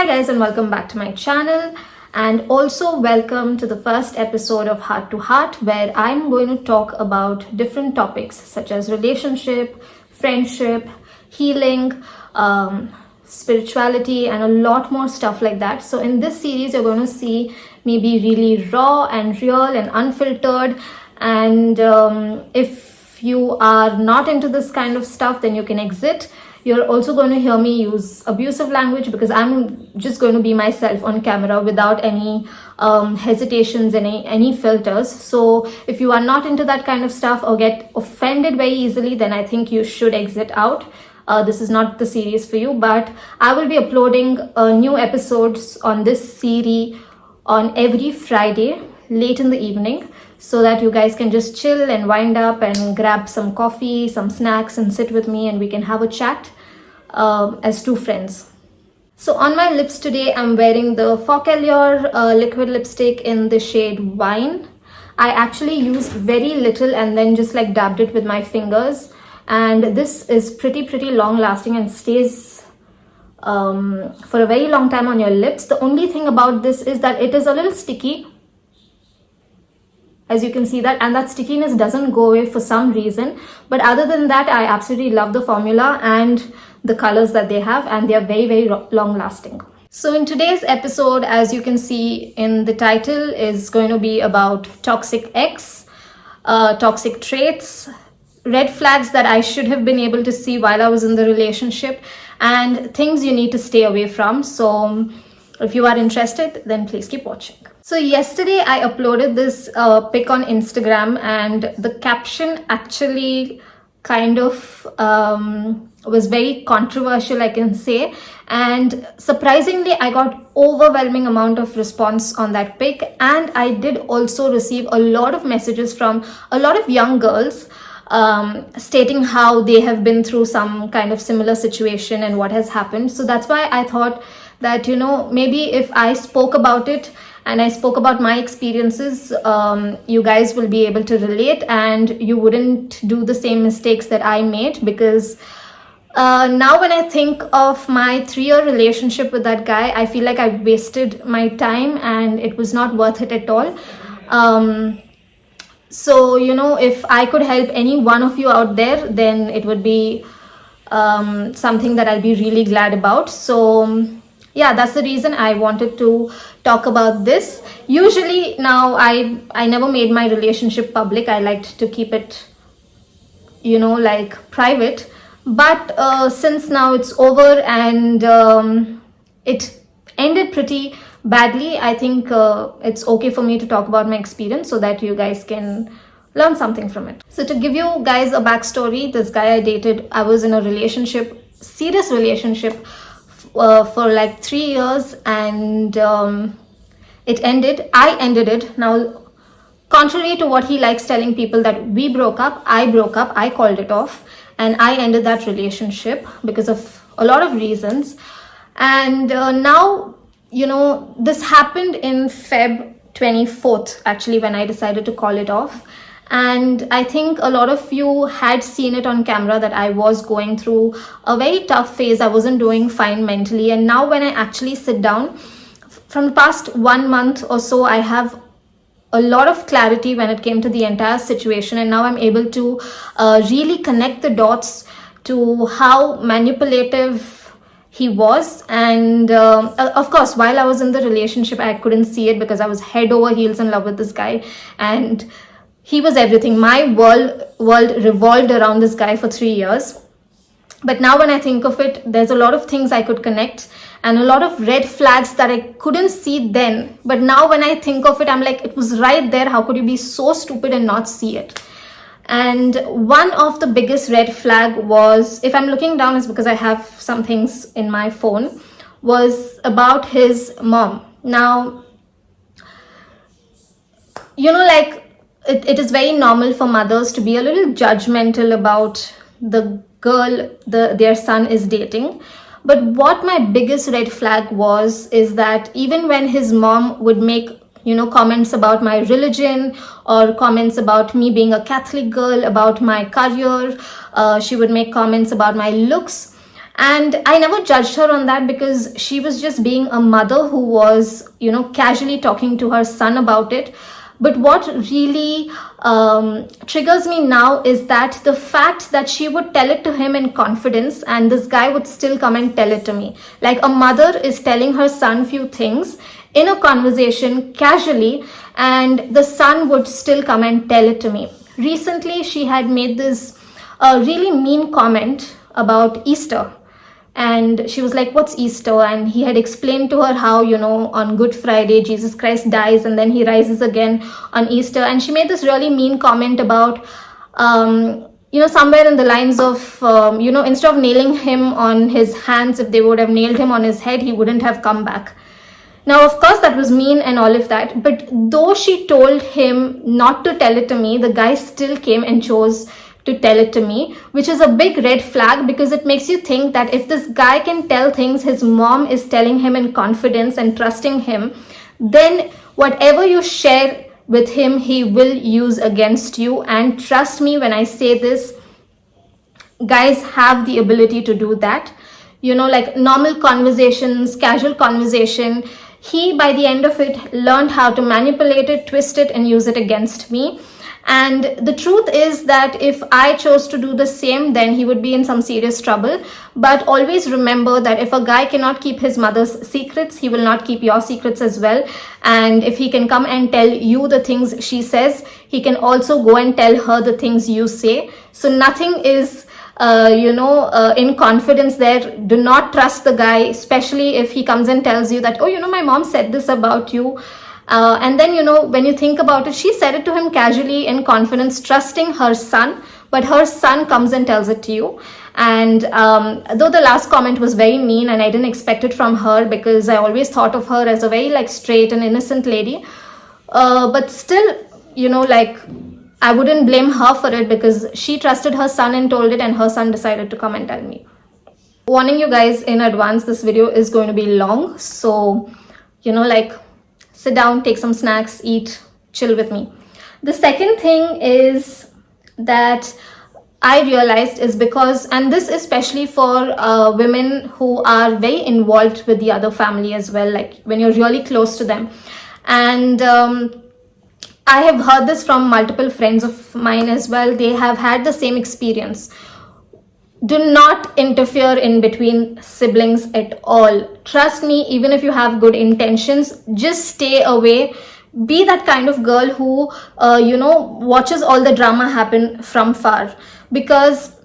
Hi guys, and welcome back to my channel, and also welcome to the first episode of Heart to Heart, where I'm going to talk about different topics such as relationship, friendship, healing, spirituality, and a lot more stuff like that. So in this series you're going to see me be really raw and real and unfiltered, and if you are not into this kind of stuff, then you can exit. You're also going to hear me use abusive language because I'm just going to be myself on camera without any hesitations and any filters. So if you are not into that kind of stuff or get offended very easily, then I think you should exit out. This is not the series for you, but I will be uploading new episodes on this series on every Friday late in the evening, so that you guys can just chill and wind up and grab some coffee, some snacks, and sit with me and we can have a chat as two friends. So on my lips today, I'm wearing the Faucallure liquid lipstick in the shade Wine. I actually used very little and then just like dabbed it with my fingers. And this is pretty long lasting and stays for a very long time on your lips. The only thing about this is that it is a little sticky, as you can see that, and that stickiness doesn't go away for some reason. But other than that, I absolutely love the formula and the colors that they have, and they are very long lasting. So in today's episode, as you can see in the title, is going to be about toxic ex, toxic traits, red flags that I should have been able to see while I was in the relationship, and things you need to stay away from. So if you are interested, then please keep watching. So yesterday I uploaded this pic on Instagram, and the caption actually kind of was very controversial, I can say, and surprisingly I got overwhelming amount of response on that pic. And I did also receive a lot of messages from a lot of young girls stating how they have been through some kind of similar situation and what has happened. So that's why I thought that, you know, maybe if I spoke about it and I spoke about my experiences, you guys will be able to relate and you wouldn't do the same mistakes that I made. Because now when I think of my 3-year relationship with that guy, I feel like I wasted my time and it was not worth it at all. So, you know, if I could help any one of you out there, then it would be something that I'll be really glad about. So yeah, that's the reason I wanted to talk about this. Usually now I never made my relationship public. I liked to keep it, you know, like private. But since now it's over and it ended pretty badly, I think it's okay for me to talk about my experience so that you guys can learn something from it. So to give you guys a backstory, this guy I dated, I was in a relationship, serious relationship, for like 3 years, and it ended. I ended it. Now, contrary to what he likes telling people that we broke up, I called it off, and I ended that relationship because of a lot of reasons. And now, you know, this happened in Feb 24th actually, when I decided to call it off. And I think a lot of you had seen it on camera that I was going through a very tough phase. I wasn't doing fine mentally. And now when I actually sit down, from the past 1 month or so, I have a lot of clarity when it came to the entire situation. And now I'm able to really connect the dots to how manipulative he was. And of course, while I was in the relationship, I couldn't see it because I was head over heels in love with this guy. And he was everything. My world revolved around this guy for 3 years. But now when I think of it, there's a lot of things I could connect and a lot of red flags that I couldn't see then. But now when I think of it, I'm like, it was right there. How could you be so stupid and not see it? And one of the biggest red flag was, if I'm looking down, it's because I have some things in my phone, was about his mom. Now, you know, like, it is very normal for mothers to be a little judgmental about the girl their son is dating. But what my biggest red flag was is that even when his mom would make, you know, comments about my religion or comments about me being a Catholic girl, about my career, she would make comments about my looks, And I never judged her on that, because she was just being a mother who was, casually talking to her son about it. But what really triggers me now is that the fact that she would tell it to him in confidence, and this guy would still come and tell it to me. Like, a mother is telling her son few things in a conversation casually, and the son would still come and tell it to me. Recently, she had made this really mean comment about Easter. And she was like, "What's Easter?" And he had explained to her how, on Good Friday, Jesus Christ dies and then he rises again on Easter. And she made this really mean comment about, somewhere in the lines of, instead of nailing him on his hands, if they would have nailed him on his head, he wouldn't have come back. Now, of course, that was mean and all of that. But though she told him not to tell it to me, the guy still came and chose to tell it to me, which is a big red flag, because it makes you think that if this guy can tell things his mom is telling him in confidence and trusting him, then whatever you share with him, he will use against you. And trust me when I say this, guys have the ability to do that. Like normal conversations, casual conversation, he, by the end of it, learned how to manipulate it, twist it, and use it against me. And the truth is that if I chose to do the same, then he would be in some serious trouble. But always remember that if a guy cannot keep his mother's secrets, he will not keep your secrets as well. And if he can come and tell you the things she says, he can also go and tell her the things you say. So nothing is in confidence there. Do not trust the guy, especially if he comes and tells you that, "Oh, my mom said this about you." And then, when you think about it, she said it to him casually in confidence, trusting her son, but her son comes and tells it to you. And though the last comment was very mean, and I didn't expect it from her, because I always thought of her as a very straight and innocent lady, but still, I wouldn't blame her for it, because she trusted her son and told it, and her son decided to come and tell me. Warning you guys in advance, this video is going to be long. So, sit down, take some snacks, eat, chill with me. The second thing is that I realized is because, and this especially for women who are very involved with the other family as well, like when you're really close to them. And I have heard this from multiple friends of mine as well. They have had the same experience. Do not interfere in between siblings at all. Trust me, even if you have good intentions, just stay away. Be that kind of girl who, watches all the drama happen from far. Because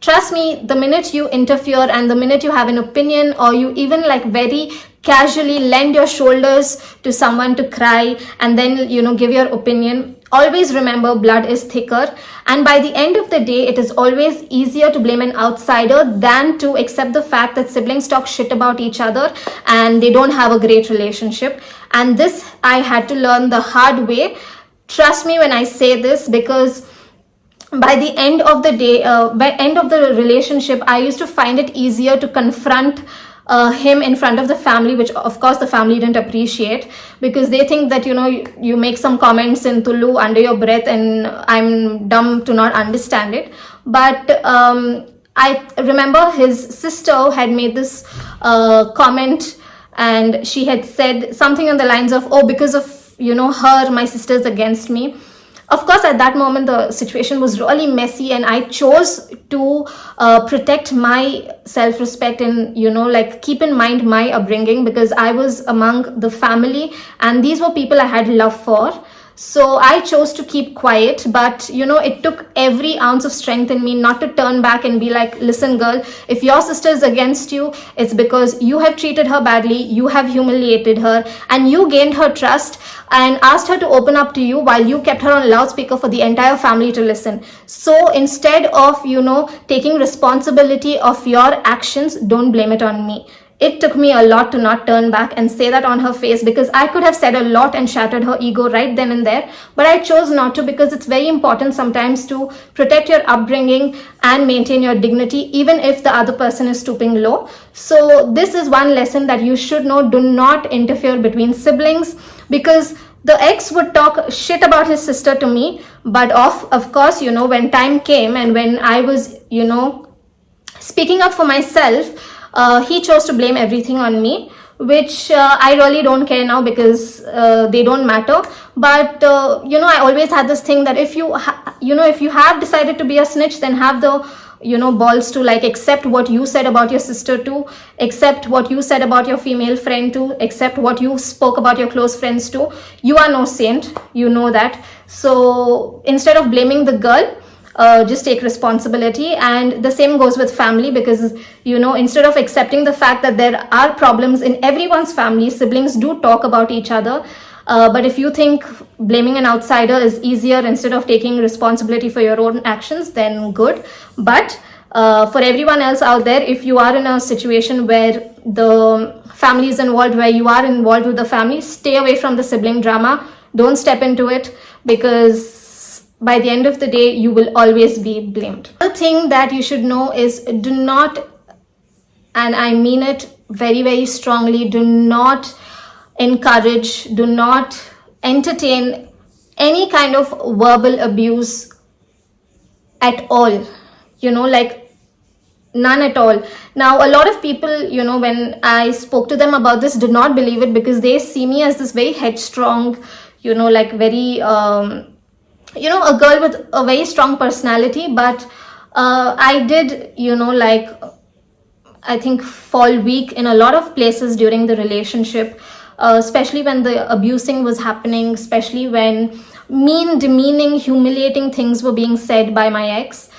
trust me, the minute you interfere and the minute you have an opinion, or you even very casually lend your shoulders to someone to cry and then, give your opinion, always remember blood is thicker. And by the end of the day, it is always easier to blame an outsider than to accept the fact that siblings talk shit about each other and they don't have a great relationship. And this I had to learn the hard way. Trust me when I say this, because by the end of the day, by end of the relationship, I used to find it easier to confront him in front of the family, which of course the family didn't appreciate, because they think that you make some comments in Tulu under your breath and I'm dumb to not understand it. But I remember his sister had made this comment, and she had said something on the lines of, "Oh, because of her, my sister's against me." Of course, at that moment, the situation was really messy, and I chose to protect my self-respect and, keep in mind my upbringing, because I was among the family and these were people I had love for. So I chose to keep quiet, but it took every ounce of strength in me not to turn back and be like, "Listen, girl, if your sister is against you, it's because you have treated her badly, you have humiliated her, and you gained her trust and asked her to open up to you while you kept her on loudspeaker for the entire family to listen. So instead of, taking responsibility of your actions, don't blame it on me." It took me a lot to not turn back and say that on her face, because I could have said a lot and shattered her ego right then and there, but I chose not to, because it's very important sometimes to protect your upbringing and maintain your dignity, even if the other person is stooping low. So this is one lesson that you should know. Do not interfere between siblings, because the ex would talk shit about his sister to me, but of course, when time came and when I was, speaking up for myself, he chose to blame everything on me, which I really don't care now, because they don't matter. But I always had this thing that if you have decided to be a snitch, then have the balls to like accept what you said about your sister too, accept what you said about your female friend too, accept what you spoke about your close friends too. You are no saint, you know that. So instead of blaming the girl, just take responsibility. And the same goes with family, because instead of accepting the fact that there are problems in everyone's family, siblings do talk about each other. But if you think blaming an outsider is easier instead of taking responsibility for your own actions, then good. But for everyone else out there, if you are in a situation where the family is involved, where you are involved with the family, stay away from the sibling drama. Don't step into it, because by the end of the day, you will always be blamed. The thing that you should know is, do not, and I mean it very, very strongly, do not encourage, do not entertain any kind of verbal abuse at all, like none at all. Now, a lot of people, when I spoke to them about this, did not believe it, because they see me as this very headstrong, like very a girl with a very strong personality. But I did like, I think, fall weak in a lot of places during the relationship, especially when the abusing was happening, especially when mean, demeaning, humiliating things were being said by my ex.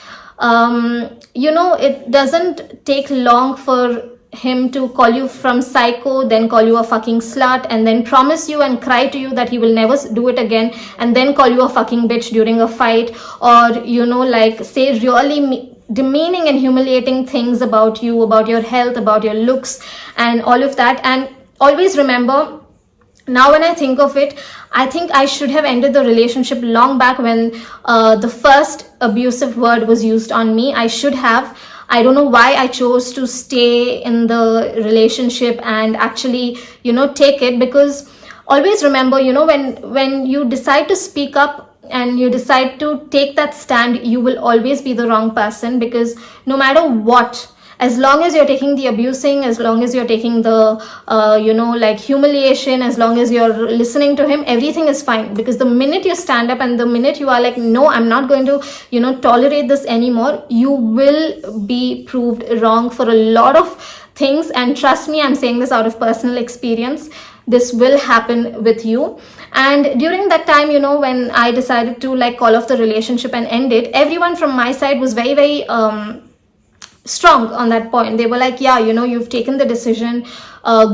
It doesn't take long for him to call you from psycho, then call you a fucking slut, and then promise you and cry to you that he will never do it again, and then call you a fucking bitch during a fight, or like say really demeaning and humiliating things about you, about your health, about your looks, and all of that. And always remember, now when I think of it, I think I should have ended the relationship long back when the first abusive word was used on me. I should have. I don't know why I chose to stay in the relationship and actually, take it. Because always remember, when you decide to speak up and you decide to take that stand, you will always be the wrong person. Because no matter what, as long as you're taking the abusing, as long as you're taking the, like humiliation, as long as you're listening to him, everything is fine. Because the minute you stand up and the minute you are like, no, I'm not going to, tolerate this anymore, you will be proved wrong for a lot of things. And trust me, I'm saying this out of personal experience. This will happen with you. And during that time, when I decided to like call off the relationship and end it, everyone from my side was very, very, strong on that point. They were like, yeah, you've taken the decision,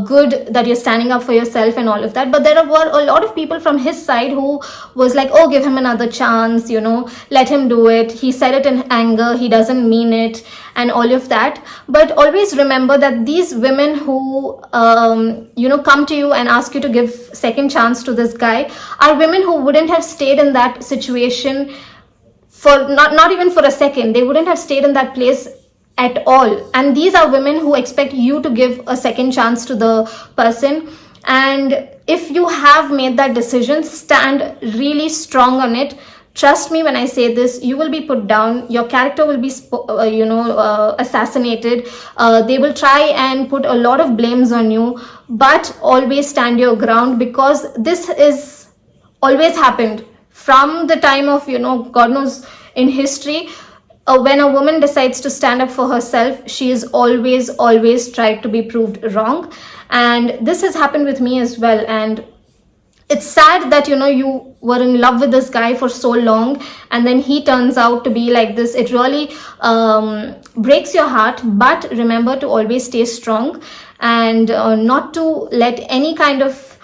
good that you're standing up for yourself and all of that. But there were a lot of people from his side who was like, oh, give him another chance, let him do it, he said it in anger, he doesn't mean it, and all of that. But always remember that these women who come to you and ask you to give second chance to this guy are women who wouldn't have stayed in that situation for not even for a second. They wouldn't have stayed in that place at all. And these are women who expect you to give a second chance to the person. And if you have made that decision, stand really strong on it. Trust me when I say this, you will be put down, your character will be assassinated, they will try and put a lot of blames on you, but always stand your ground. Because this is always happened from the time of God knows in history. When a woman decides to stand up for herself, she is always tried to be proved wrong. And this has happened with me as well. And it's sad that you were in love with this guy for so long and then he turns out to be like this. It really breaks your heart. But remember to always stay strong and not to let any kind of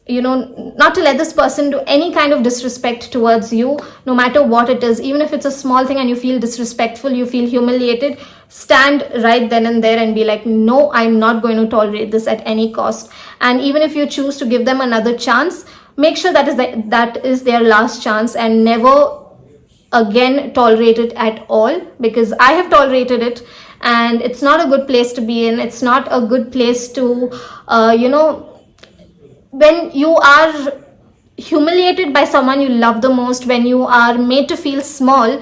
not to let this person do any kind of disrespect towards you, no matter what it is. Even if it's a small thing and you feel disrespectful, you feel humiliated, stand right then and there and be like, no, I'm not going to tolerate this at any cost. And even if you choose to give them another chance, make sure that is their last chance, and never again tolerate it at all. Because I have tolerated it and it's not a good place to be in. It's not a good place to when you are humiliated by someone you love the most, when you are made to feel small,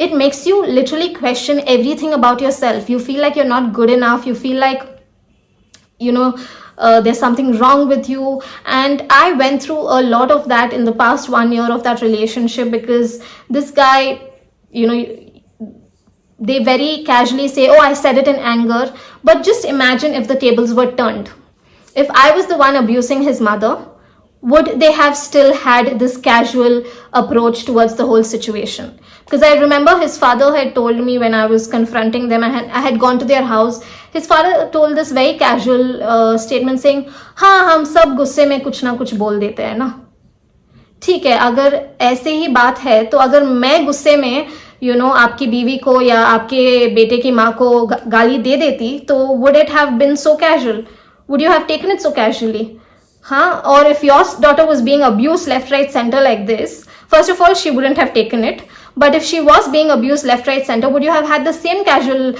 it makes you literally question everything about yourself. You feel like you're not good enough. You feel like, there's something wrong with you. And I went through a lot of that in the past 1 year of that relationship, because this guy, they very casually say, oh, I said it in anger. But just imagine if the tables were turned. If I was the one abusing his mother, would they have still had this casual approach towards the whole situation? Because I remember his father had told me when I was confronting them, I had gone to their house. His father told this very casual statement saying, हाँ हम सब गुस्से में कुछ ना कुछ बोल देते हैं ना. ठीक है, अगर ऐसे ही बात है तो अगर मैं गुस्से में आपकी बीवी को या आपके बेटे की माँ को गाली दे देती, तो would it have been so casual? Would you have taken it so casually? Huh? Or if your daughter was being abused left, right, center like this, first of all, she wouldn't have taken it. But if she was being abused left, right, center, would you have had the same casual,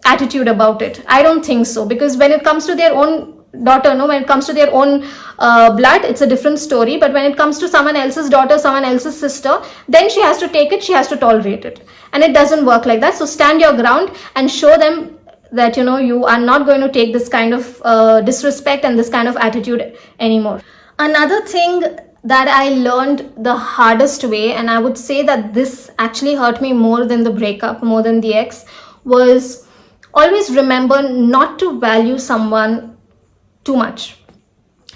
attitude about it? I don't think so. Because when it comes to their own daughter, when it comes to their own blood, it's a different story. But when it comes to someone else's daughter, someone else's sister, then she has to take it, she has to tolerate it. And it doesn't work like that. So stand your ground and show them that you are not going to take this kind of disrespect and this kind of attitude anymore. Another thing that I learned the hardest way, and I would say that this actually hurt me more than the breakup, more than the ex, was always remember not to value someone too much.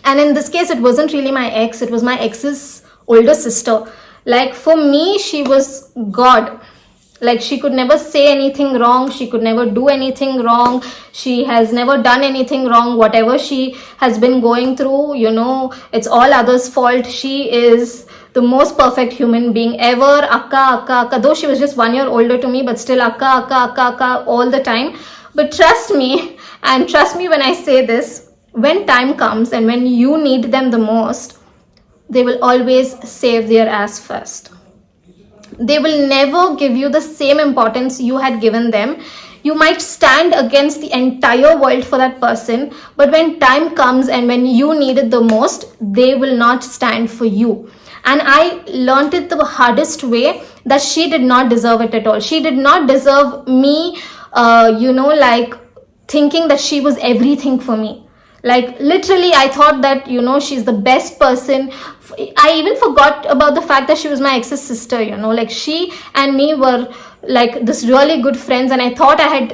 And in this case, it wasn't really my ex, it was my ex's older sister. Like, for me, she was God. Like, she could never say anything wrong. She could never do anything wrong. She has never done anything wrong. Whatever she has been going through, it's all others' fault. She is the most perfect human being ever. Akka. Though she was just 1 year older to me, but still akka all the time. But trust me, and trust me when I say this, when time comes and when you need them the most, they will always save their ass first. They will never give you the same importance you had given them. You might stand against the entire world for that person, but when time comes and when you need it the most, they will not stand for you. And I learned it the hardest way, that she did not deserve it at all. She did not deserve me, thinking that she was everything for me. Like, literally, I thought that, she's the best person. I even forgot about the fact that she was my ex's sister, like, she and me were like this really good friends, and I thought I had,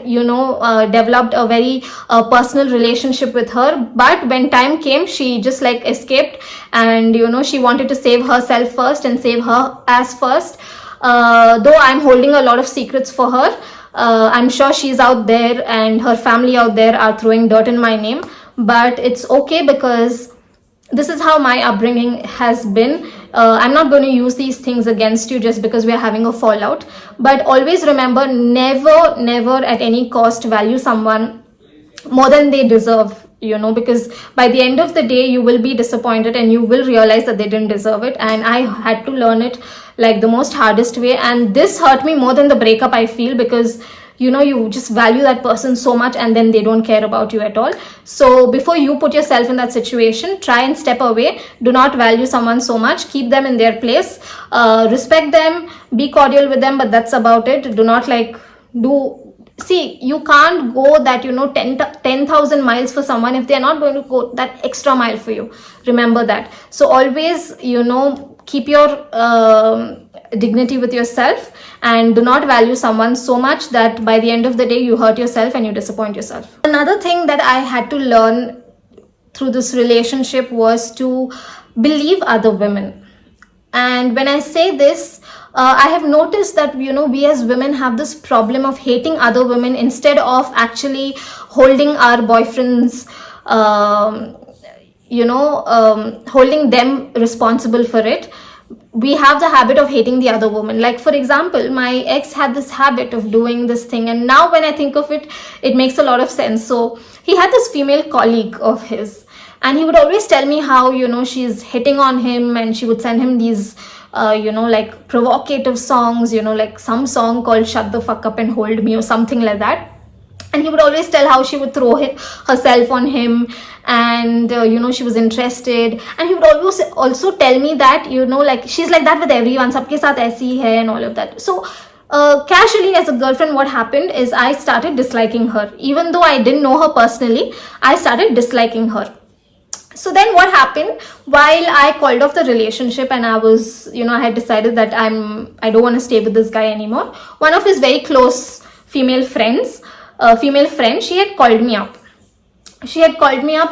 developed a very personal relationship with her. But when time came, she just like escaped, and, she wanted to save herself first and save her ass first. Though I'm holding a lot of secrets for her, I'm sure she's out there and her family out there are throwing dirt in my name. But it's okay, because this is how my upbringing has been. I'm not going to use these things against you just because we're having a fallout. But always remember, never at any cost value someone more than they deserve, because by the end of the day, you will be disappointed and you will realize that they didn't deserve it. And I had to learn it like the most hardest way. And this hurt me more than the breakup, I feel, because you just value that person so much and then they don't care about you at all. So before you put yourself in that situation, try and step away. Do not value someone so much. Keep them in their place. Respect them. Be cordial with them, but that's about it. Do not see, you can't go that 10,000 miles for someone if they're not going to go that extra mile for you. Remember that. So always keep your dignity with yourself, and do not value someone so much that by the end of the day you hurt yourself and you disappoint yourself. Another thing that I had to learn through this relationship was to believe other women. And when I say this, I have noticed that we as women have this problem of hating other women instead of actually holding our boyfriends, holding them responsible for it. We have the habit of hating the other woman. Like, for example, my ex had this habit of doing this thing, and now when I think of it, it makes a lot of sense. So he had this female colleague of his, and he would always tell me how she's hitting on him, and she would send him these like provocative songs, like some song called Shut the Fuck Up and Hold Me or something like that. and he would always tell how she would throw herself on him, and she was interested. And he would always also tell me that, like, she's like that with everyone, sabke saath aisi hi hai, and all of that. So casually, as a girlfriend, what happened is I started disliking her. Even though I didn't know her personally, I started disliking her. So then what happened, while I called off the relationship and I was, I had decided that I don't want to stay with this guy anymore, one of his very close female friend, she had called me up.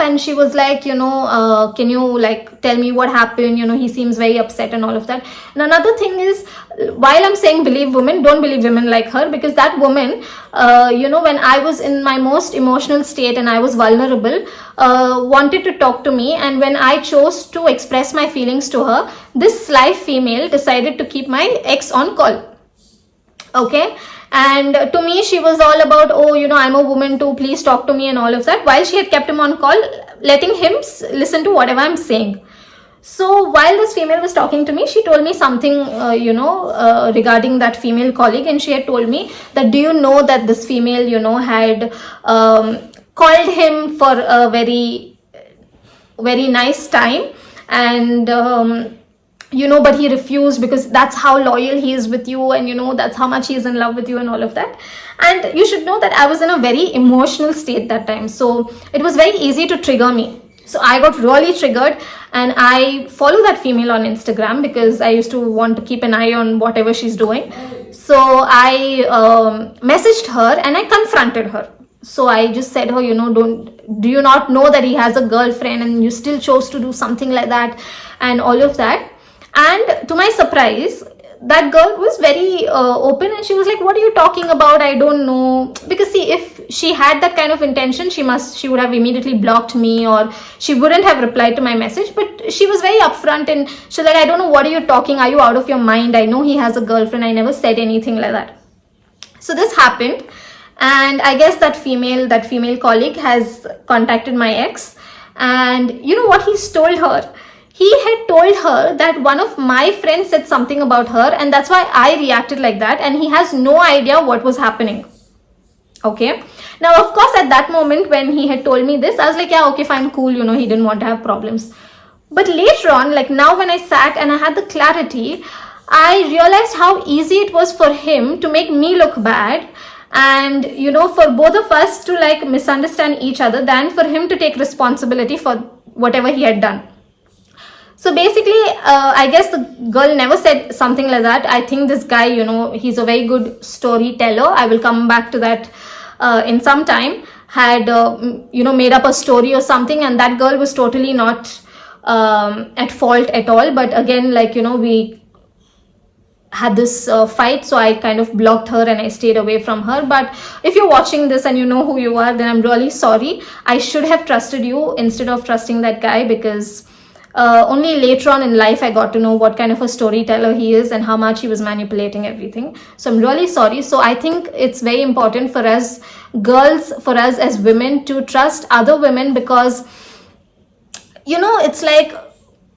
And she was like, can you like tell me what happened? He seems very upset and all of that. And another thing is, while I'm saying believe women, don't believe women like her, because that woman, when I was in my most emotional state and I was vulnerable, wanted to talk to me. And when I chose to express my feelings to her, this sly female decided to keep my ex on call. Okay. And to me, she was all about, oh, I'm a woman too, please talk to me and all of that, while she had kept him on call, letting him listen to whatever I'm saying. So while this female was talking to me, she told me something, regarding that female colleague. And she had told me that, do you know that this female, had called him for a very, very nice time, and but he refused, because that's how loyal he is with you, and that's how much he is in love with you and all of that. And you should know that I was in a very emotional state that time, so it was very easy to trigger me. So I got really triggered, and I follow that female on Instagram because I used to want to keep an eye on whatever she's doing. So I messaged her and I confronted her. So I just said her, do you not know that he has a girlfriend and you still chose to do something like that and all of that? And to my surprise, that girl was very open, and she was like, what are you talking about? I don't know. Because see, if she had that kind of intention, she would have immediately blocked me, or she wouldn't have replied to my message. But she was very upfront, and she was like, I don't know, what are you talking? Are you out of your mind? I know he has a girlfriend. I never said anything like that. So this happened, and I guess that female colleague has contacted my ex, and you know what he's told her? He had told her that one of my friends said something about her, and that's why I reacted like that, and he has no idea what was happening. Okay. Now, of course, at that moment when he had told me this, I was like, yeah, okay, fine, cool, he didn't want to have problems. But later on, like now when I sat and I had the clarity, I realized how easy it was for him to make me look bad, and for both of us to like misunderstand each other, than for him to take responsibility for whatever he had done. So basically, I guess the girl never said something like that. I think this guy, he's a very good storyteller. I will come back to that in some time. Had, made up a story or something, and that girl was totally not at fault at all. But again, like, we had this fight, so I kind of blocked her and I stayed away from her. But if you're watching this and you know who you are, then I'm really sorry. I should have trusted you instead of trusting that guy, because only later on in life I got to know what kind of a storyteller he is and how much he was manipulating everything. So I'm really sorry. So I think it's very important for us girls, for us as women, to trust other women, because it's like,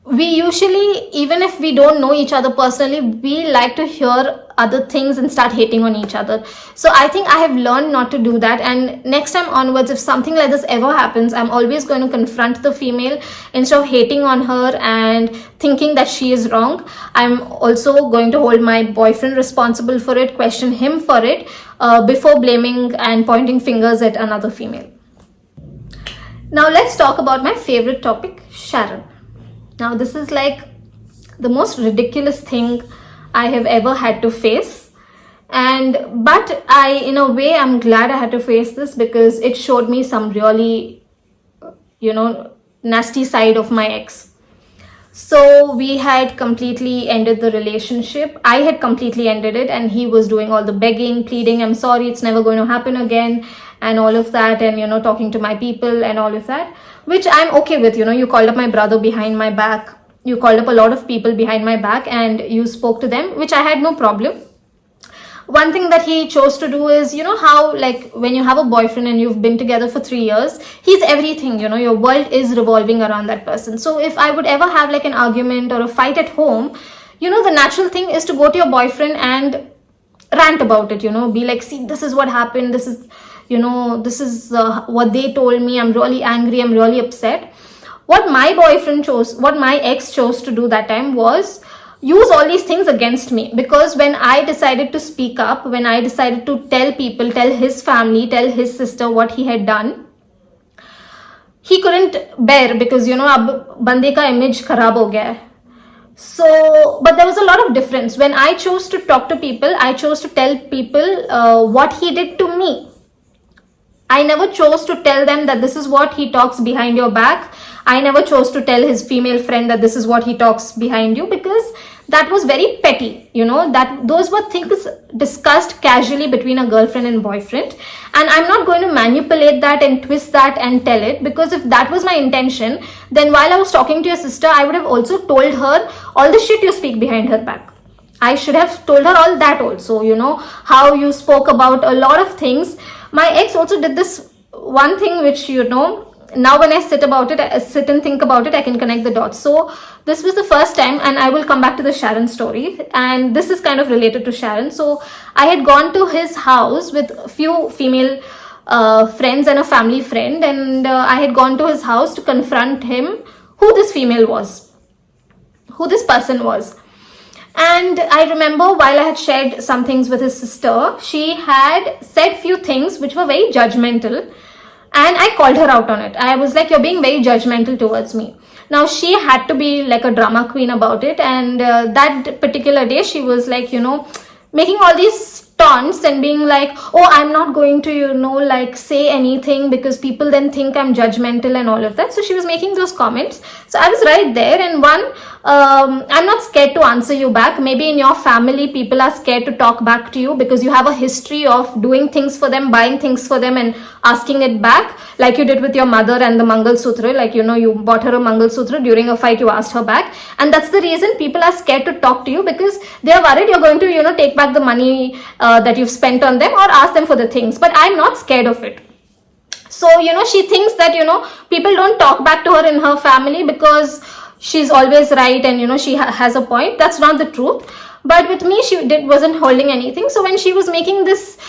we usually, even if we don't know each other personally, we like to hear other things and start hating on each other. So I think I have learned not to do that, and next time onwards, if something like this ever happens, I'm always going to confront the female instead of hating on her and thinking that she is wrong. I'm also going to hold my boyfriend responsible for it, question him for it, before blaming and pointing fingers at another female. Now let's talk about my favorite topic, Sharon. Now this is like the most ridiculous thing I have ever had to face, but in a way, I'm glad I had to face this, because it showed me some really, nasty side of my ex. So we had completely ended the relationship. I had completely ended it, and he was doing all the begging, pleading, I'm sorry, it's never going to happen again, and all of that, and talking to my people and all of that, which I'm okay with. You called up my brother behind my back, you called up a lot of people behind my back, and you spoke to them, which I had no problem. One thing that he chose to do is, how, like, when you have a boyfriend and you've been together for 3 years, he's everything, your world is revolving around that person. So if I would ever have like an argument or a fight at home, the natural thing is to go to your boyfriend and rant about it, be like, see, this is what happened, this is, this is what they told me. I'm really angry, I'm really upset. What my ex chose to do that time was use all these things against me, because when I decided to speak up, when I decided to tell people, tell his family, tell his sister what he had done, he couldn't bear, because अब बंदे का image खराब हो गया है. So, but there was a lot of difference. When I chose to talk to people, I chose to tell people what he did to me. I never chose to tell them that this is what he talks behind your back. I never chose to tell his female friend that this is what he talks behind you, because that was very petty, that those were things discussed casually between a girlfriend and boyfriend. And I'm not going to manipulate that and twist that and tell it, because if that was my intention, then while I was talking to your sister, I would have also told her all the shit you speak behind her back. I should have told her all that also, how you spoke about a lot of things. My ex also did this one thing which, now when I sit and think about it, I can connect the dots. So this was the first time, and I will come back to the Sharon story, and this is kind of related to Sharon. So I had gone to his house with a few female friends and a family friend, and I had gone to his house to confront him, who this person was. And I remember while I had shared some things with his sister, she had said few things which were very judgmental. And I called her out on it. I was like, you're being very judgmental towards me. Now, she had to be like a drama queen about it. And that particular day, she was like, making all these taunts and being like, oh, I'm not going to, say anything, because people then think I'm judgmental and all of that. So she was making those comments. So I was right there. And I'm not scared to answer you back. Maybe in your family, people are scared to talk back to you because you have a history of doing things for them, buying things for them and asking it back, like you did with your mother and the Mangal Sutra. Like, you bought her a Mangal Sutra during a fight, you asked her back. And that's the reason people are scared to talk to you, because they're worried you're going to, take back the money that you've spent on them, or ask them for the things. But I'm not scared of it. So, she thinks that, people don't talk back to her in her family because she's always right and, she has a point. That's not the truth. But with me, wasn't holding anything. So when she was making this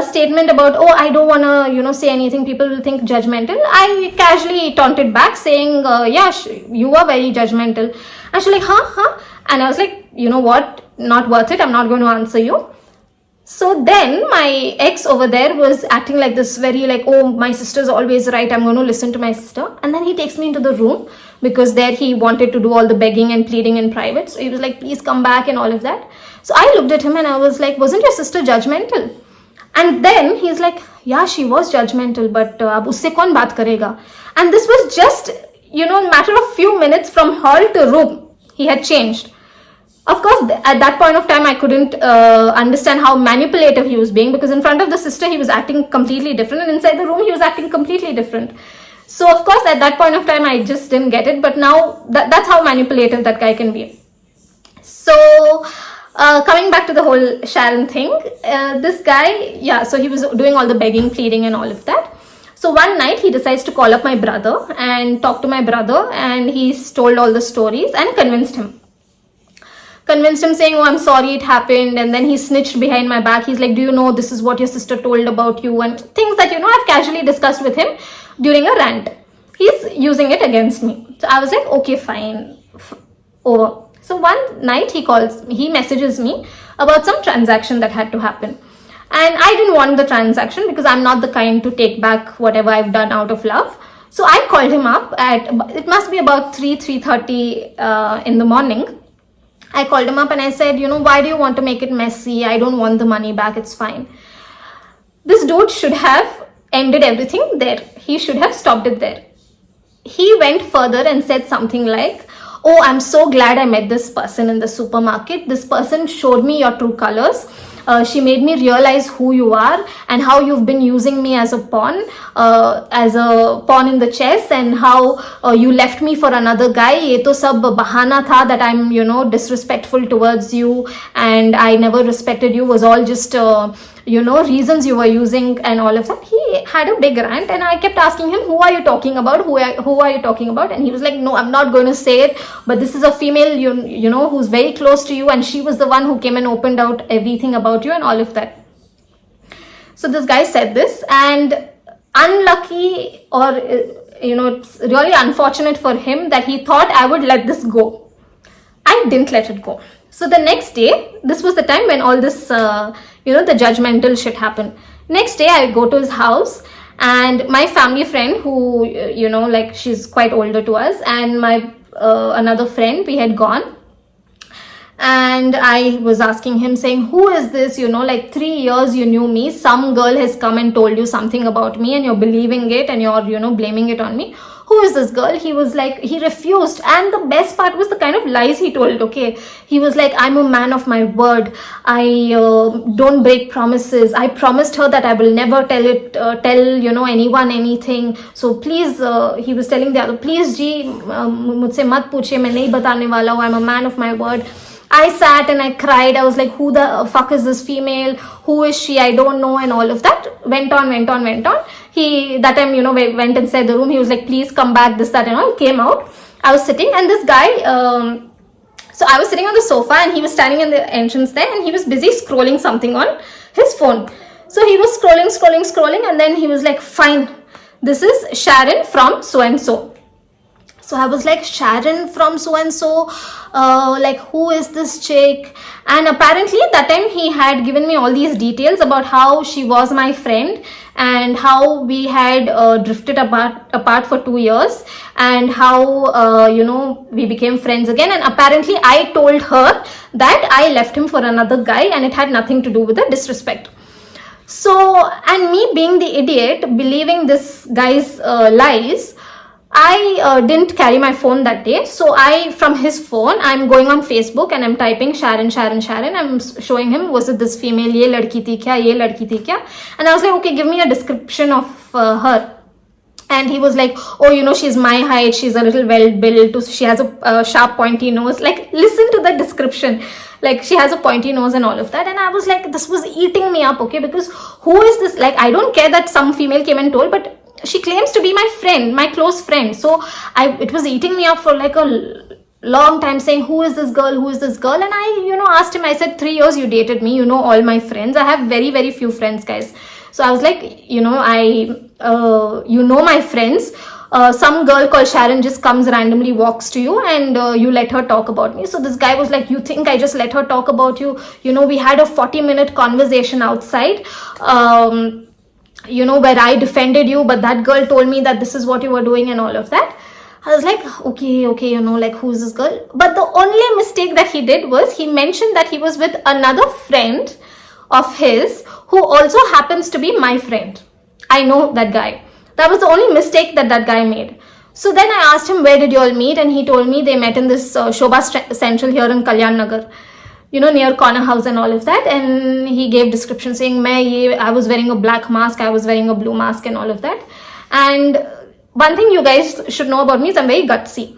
statement about, oh, I don't want to, say anything, people will think judgmental, I casually taunted back saying, yeah, you are very judgmental. And she's like, huh? And I was like, you know what? Not worth it. I'm not going to answer you. So then my ex over there was acting like this, very like, oh, my sister's always right, I'm going to listen to my sister. And then he takes me into the room, because there he wanted to do all the begging and pleading in private. So he was like, please come back and all of that. So I looked at him and I was like, wasn't your sister judgmental? And then he's like, yeah, she was judgmental, but ab usse kaun baat karega? And this was just, a matter of few minutes from hall to room. He had changed. Of course, at that point of time, I couldn't understand how manipulative he was being, because in front of the sister, he was acting completely different. And inside the room, he was acting completely different. So, of course, at that point of time, I just didn't get it. But now, that's how manipulative that guy can be. So, coming back to the whole Sharon thing, this guy, so he was doing all the begging, pleading and all of that. So one night he decides to call up my brother and talk to my brother, and he's told all the stories and convinced him saying, oh, I'm sorry it happened. And then he snitched behind my back. He's like, do you know this is what your sister told about you, and things that, I've casually discussed with him during a rant. He's using it against me. So I was like, okay, fine, over. So one night he messages me about some transaction that had to happen. And I didn't want the transaction, because I'm not the kind to take back whatever I've done out of love. So I called him up it must be about 3:30 in the morning. I called him up and I said, why do you want to make it messy? I don't want the money back. It's fine. This dude should have ended everything there. He should have stopped it there. He went further and said something like, oh, I'm so glad I met this person in the supermarket. This person showed me your true colors. She made me realize who you are and how you've been using me as a pawn in the chess, and how you left me for another guy. Ye to sab bahana tha that I'm, disrespectful towards you and I never respected you, was all just, reasons you were using and all of that. He had a big rant, and I kept asking him, who are you talking about? Who are you talking about? And he was like, no, I'm not going to say it, but this is a female, who's very close to you, and she was the one who came and opened out everything about you and all of that. So this guy said this, and unlucky, or it's really unfortunate for him that he thought I would let this go. I didn't let it go. So the next day, this was the time when all this, the judgmental shit happened. Next day, I go to his house, and my family friend, who, she's quite older to us, and my another friend, we had gone. And I was asking him, saying, who is this? 3 years you knew me. Some girl has come and told you something about me, and you're believing it, and you're, blaming it on me. Who is this girl? He was like, he refused. And the best part was the kind of lies he told, okay? He was like, I'm a man of my word. I don't break promises. I promised her that I will never tell anyone anything. So please, he was telling the other, please, ji, mujhse mat puchiye, main nahi batane wala hu. I'm a man of my word. I sat and I cried. I was like, who the fuck is this female? Who is she? I don't know. And all of that went on. He, that time, went inside the room. He was like, please come back, this, that, and all. Came out. I was sitting, and this guy, so I was sitting on the sofa, and he was standing in the entrance there, and he was busy scrolling something on his phone. So he was scrolling, and then he was like, fine, this is Sharon from so-and-so. So I was like, Sharon from so-and-so, like, who is this chick? And apparently that time he had given me all these details about how she was my friend, and how we had drifted apart for 2 years, and how, we became friends again. And apparently I told her that I left him for another guy, and it had nothing to do with the disrespect. So, and me being the idiot, believing this guy's lies, I didn't carry my phone that day. So from his phone, I'm going on Facebook, and I'm typing Sharon. I'm showing him, was it this female? Ye ladki thi kya? And I was like, okay, give me a description of her. And he was like, oh, she's my height. She's a little well built. She has a sharp pointy nose. Like, listen to the description. Like, she has a pointy nose and all of that. And I was like, this was eating me up, okay? Because who is this? Like, I don't care that some female came and told, but she claims to be my friend, my close friend. So it was eating me up for like a long time, saying, who is this girl? And I, asked him, I said, 3 years you dated me, all my friends. I have very, very few friends, guys. So I was like, my friends. Some girl called Sharon just comes randomly, walks to you, and you let her talk about me. So this guy was like, you think I just let her talk about you? We had a 40-minute conversation outside, where I defended you, but that girl told me that this is what you were doing and all of that. I was like, okay, like, who's this girl? But the only mistake that he did was he mentioned that he was with another friend of his who also happens to be my friend. I know that guy. That was the only mistake that guy made. So then I asked him, where did you all meet? And he told me they met in this Shobha Central here in Kalyan Nagar, near Corner House and all of that. And he gave description saying, I was wearing a black mask, I was wearing a blue mask and all of that. And one thing you guys should know about me is I'm very gutsy.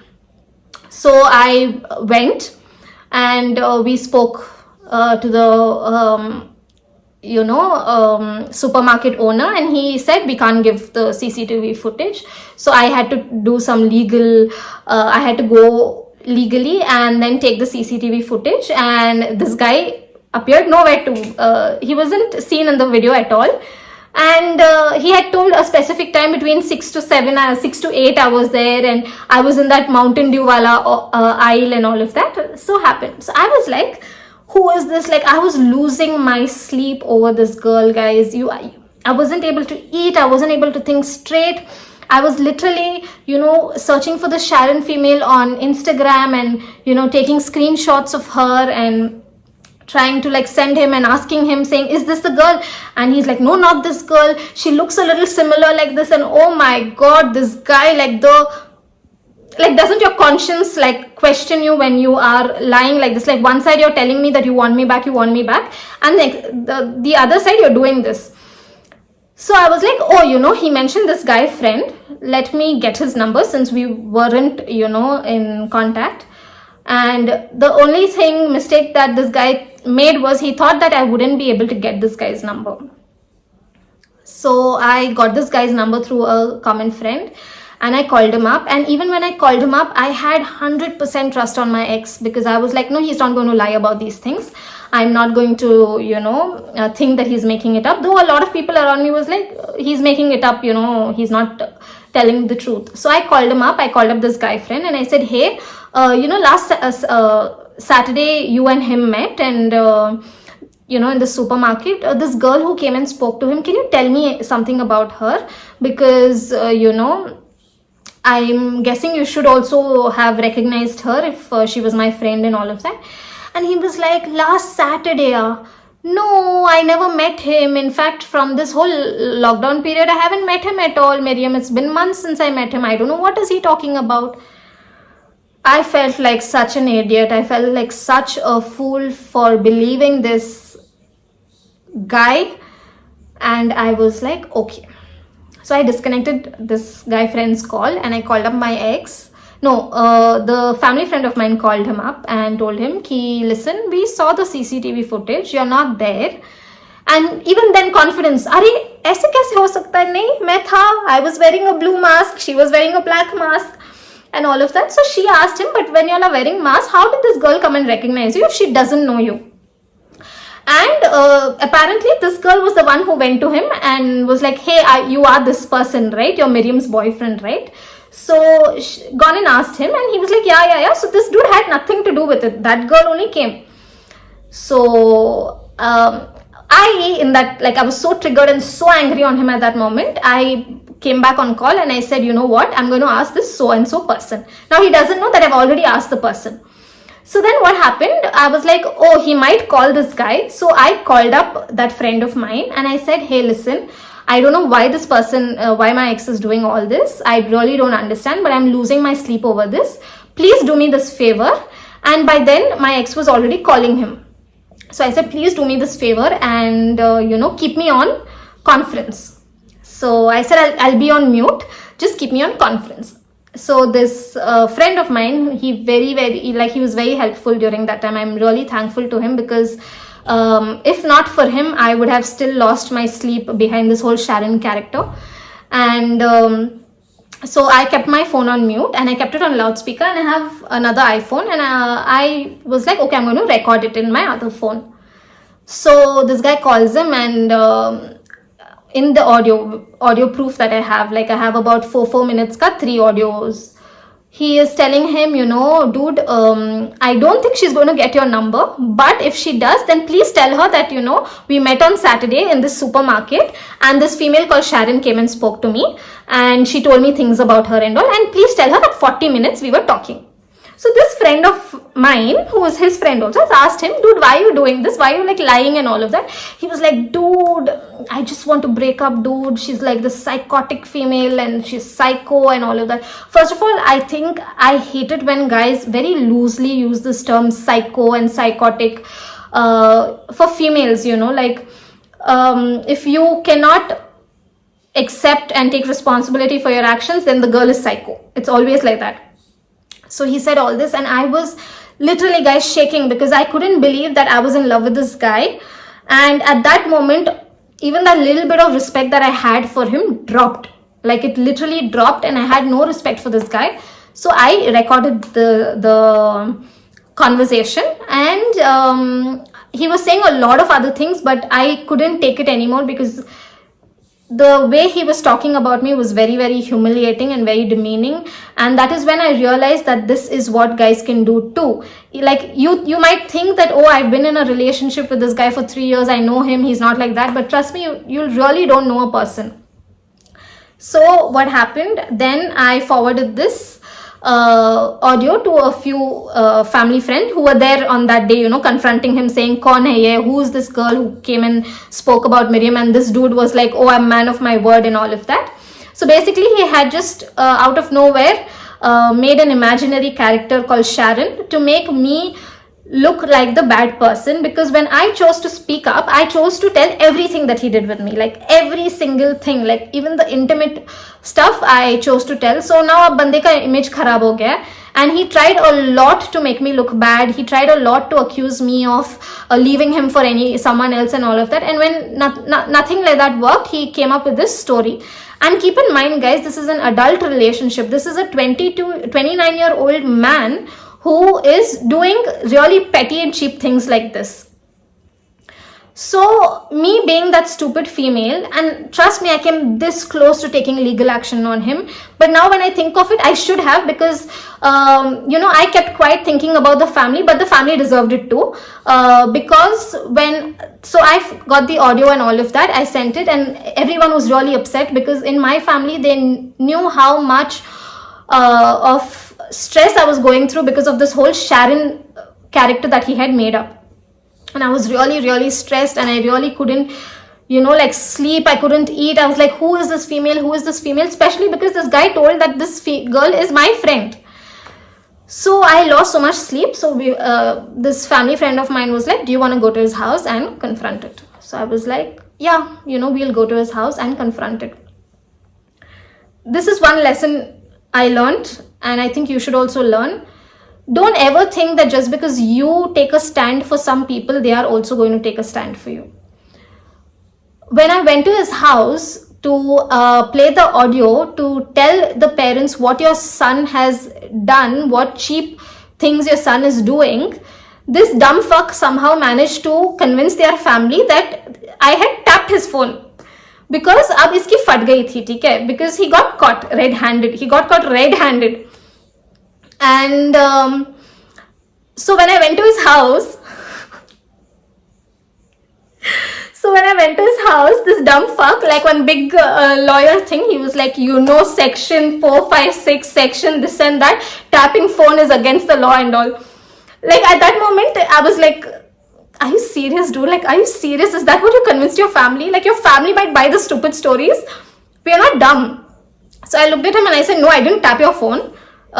So I went, and we spoke to the, supermarket owner, and he said we can't give the CCTV footage. So I had to do some legal, I had to go legally and then take the CCTV footage. And this guy appeared nowhere to, he wasn't seen in the video at all. And he had told a specific time between 6 to 8 hours there, and I was in that Mountain Dew wala aisle and all of that. So happened. So I was like, who is this? Like, I was losing my sleep over this girl, guys. I wasn't able to eat. I wasn't able to think straight. I was literally, searching for the Sharon female on Instagram, and, taking screenshots of her and trying to like send him and asking him, saying, is this the girl? And he's like, no, not this girl. She looks a little similar like this. And oh my God, this guy, doesn't your conscience like question you when you are lying like this? Like, one side you're telling me that you want me back, and like the other side you're doing this. So I was like, oh, he mentioned this guy friend. Let me get his number, since we weren't, in contact. And the only mistake that this guy made was he thought that I wouldn't be able to get this guy's number. So I got this guy's number through a common friend, and I called him up. And even when I called him up, I had 100% trust on my ex, because I was like, no, he's not going to lie about these things. I'm not going to, think that he's making it up. Though a lot of people around me was like, he's making it up, he's not telling the truth. So I called him up. I called up this guy friend and I said, hey, last Saturday you and him met, and in the supermarket, this girl who came and spoke to him, can you tell me something about her? Because I'm guessing you should also have recognized her if she was my friend and all of that. And he was like, last Saturday, no, I never met him. In fact, from this whole lockdown period, I haven't met him at all, Miriam. It's been months since I met him. I don't know what is he talking about. I felt like such an idiot. I felt like such a fool for believing this guy. And I was like, okay. So I disconnected this guy friend's call and I called up my ex. No, the family friend of mine called him up and told him, ki, listen, we saw the CCTV footage, you're not there. And even then confidence, अरे ऐसे कैसे हो सकता है? नहीं, मैं था. I was wearing a blue mask, she was wearing a black mask and all of that. So she asked him, but when you all are wearing masks, how did this girl come and recognize you if she doesn't know you? And apparently this girl was the one who went to him and was like, hey, you are this person, right? You're Miriam's boyfriend, right? So she gone and asked him and he was like, yeah. So this dude had nothing to do with it. That girl only came. So I was so triggered and so angry on him at that moment. I came back on call and I said, you know what? I'm going to ask this so-and-so person. Now he doesn't know that I've already asked the person. So then what happened? I was like, oh, he might call this guy. So I called up that friend of mine and I said, hey, listen, I don't know why this person, why my ex is doing all this. I really don't understand, but I'm losing my sleep over this. Please do me this favor. And by then my ex was already calling him. So I said, please do me this favor and, keep me on conference. So I said, I'll be on mute. Just keep me on conference. So this friend of mine, he was very helpful during that time. I'm really thankful to him because if not for him, I would have still lost my sleep behind this whole Sharon character. And so I kept my phone on mute and I kept it on loudspeaker, and I have another iPhone, and I was like, okay, I'm going to record it in my other phone. So this guy calls him, and in the audio proof that I have, like I have about 4 minutes ka 3 audios. He is telling him, dude, I don't think she's going to get your number, but if she does, then please tell her that, we met on Saturday in this supermarket and this female called Sharon came and spoke to me and she told me things about her and all, and please tell her that 40 minutes we were talking. So this friend of mine, who was his friend also, has asked him, dude, why are you doing this? Why are you like lying and all of that? He was like, dude, I just want to break up, dude. She's like this psychotic female and she's psycho and all of that. First of all, I think I hate it when guys very loosely use this term psycho and psychotic for females, if you cannot accept and take responsibility for your actions, then the girl is psycho. It's always like that. So he said all this and I was literally, guys, shaking because I couldn't believe that I was in love with this guy. And at that moment, even that little bit of respect that I had for him dropped. Like it literally dropped and I had no respect for this guy. So I recorded the conversation, and he was saying a lot of other things, but I couldn't take it anymore because the way he was talking about me was very, very humiliating and very demeaning. And that is when I realized that this is what guys can do too. Like you might think that, oh, I've been in a relationship with this guy for 3 years, I know him, he's not like that. But trust me, you really don't know a person. So what happened then, I forwarded this audio to a few family friends who were there on that day, confronting him, saying, "Kaun hai ye? Who is this girl who came and spoke about Miriam?" And this dude was like, "Oh, I'm man of my word," and all of that. So basically, he had just out of nowhere made an imaginary character called Sharon to make me look like the bad person, because when I chose to speak up, I chose to tell everything that he did with me, like every single thing, like even the intimate stuff I chose to tell. So now ab bande ka image kharab ho gaya, and he tried a lot to make me look bad. He tried a lot to accuse me of leaving him for someone else and all of that. And when nothing like that worked, he came up with this story. And keep in mind, guys, this is an adult relationship. This is a 29-year-old man who is doing really petty and cheap things like this. So me being that stupid female, and trust me, I came this close to taking legal action on him. But now when I think of it, I should have, because I kept quiet thinking about the family, but the family deserved it too. Because so I got the audio and all of that, I sent it, and everyone was really upset, because in my family they knew how much of stress I was going through because of this whole Sharon character that he had made up. And I was really, really stressed, and I really couldn't, sleep. I couldn't eat. I was like, who is this female? Who is this female? Especially because this guy told that this girl is my friend. So I lost so much sleep. So this family friend of mine was like, do you want to go to his house and confront it? So I was like, yeah, we'll go to his house and confront it. This is one lesson I learned, and I think you should also learn. Don't ever think that just because you take a stand for some people, they are also going to take a stand for you. When I went to his house to play the audio, to tell the parents what your son has done, what cheap things your son is doing, this dumb fuck somehow managed to convince their family that I had tapped his phone. Because ab iski fat gayi thi, theek hai? Because he got caught red-handed. And so when I went to his house, this dumb fuck, like one big lawyer thing, he was like, section 456, section this and that, tapping phone is against the law and all. Like at that moment, I was like, are you serious, dude? Like, are you serious? Is that what you convinced your family? Like, your family might buy the stupid stories. We are not dumb. So I looked at him and I said, no, I didn't tap your phone.